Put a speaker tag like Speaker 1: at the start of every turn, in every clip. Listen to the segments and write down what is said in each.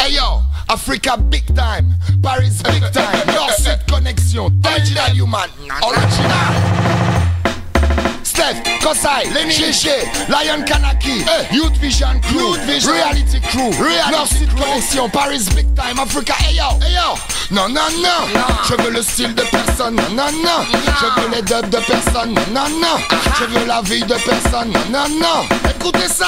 Speaker 1: Hey yo, Africa big time, Paris big time, Nord-Sud connexion, original human, original. Steph, Kosai, Gégé, Lion Kanaki, Youth Vision Crew, Reality Crew, Nord-Sud connexion, Paris big time, Africa. Hey yo, hey yo. Non, non, non, je veux le style de personne, non, non, non. Je veux les dubs de personne, non, non, non. Je veux la vie de personne, non, non, non. Écoutez ça.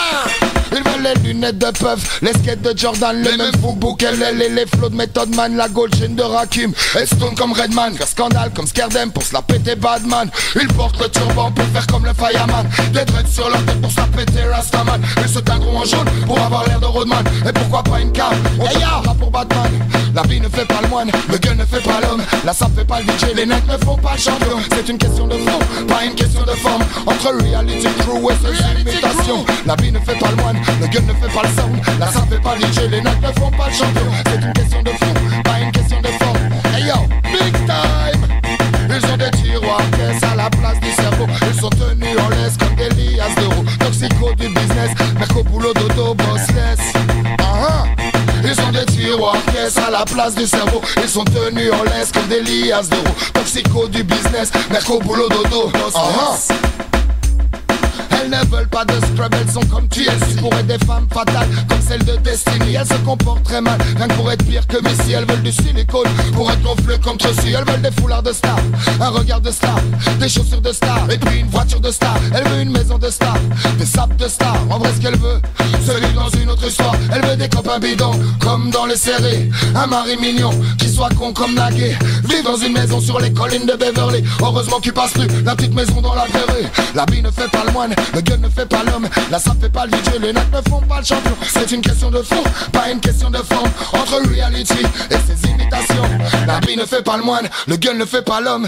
Speaker 1: Ils veulent les lunettes de Puff, les skates de Jordan, les mêmes footbooks, les flots de Method Man, la gold chain de Rakim, et Stone comme Redman, faire scandale comme Skerdem pour se la péter Badman. Ils portent le turban pour faire comme le Fireman, des dreads sur leur tête pour se la péter Rastaman. Ils se teindront en jaune pour avoir l'air de Rodman, et pourquoi pas une carte, on se pour Batman. La vie ne fait pas le moine, le gun ne fait pas l'homme, la sape fait pas le DJ, les necks ne font pas le champion. C'est une question de fond, pas une question de forme, entre reality crew et ses imitations. La vie ne fait pas le moine, le gun ne fait pas le sound, la sape fait pas le DJ, les necks ne font pas le champion. C'est une question de fond, pas une question de forme. Hey yo, big time. Ils ont des tiroirs caisses à la place du cerveau. Ils sont tenus en laisse comme des liasses d'euros. Toxico du business, merco boulot dodo bossless. Ils ont des tiroirs caisses à la place du cerveau. Ils sont tenus en laisse comme des liasses d'euros. Toxico du business, merco boulot dodo bossless. Elles ne veulent pas de scrub, elles sont comme TLC. Pour être des femmes fatales comme celle de Destiny. Elles se comportent très mal, rien que pour être pire que Missy. Elles veulent du silicone pour être gonflées comme Tracy. Elles veulent des foulards de star, un regard de star, des chaussures de star, et puis une voiture de star. Elle veut une maison de star, des sapes de star. En vrai ce qu'elle veut, se vivre dans une autre histoire. Elle veut des copains bidons, comme dans les séries. Un mari mignon, qui soit con comme Nagui. Vivre dans une maison sur les collines de Beverly. Heureusement qu'il passe plus la petite maison dans la prairie. La vie ne fait pas le moine, le gun ne fait pas l'homme, la sape fait pas le DJ, les notes ne font pas le champion. C'est une question de fond, pas une question de forme, entre reality et ses imitations. La vie ne fait pas le moine, le gun ne fait pas l'homme.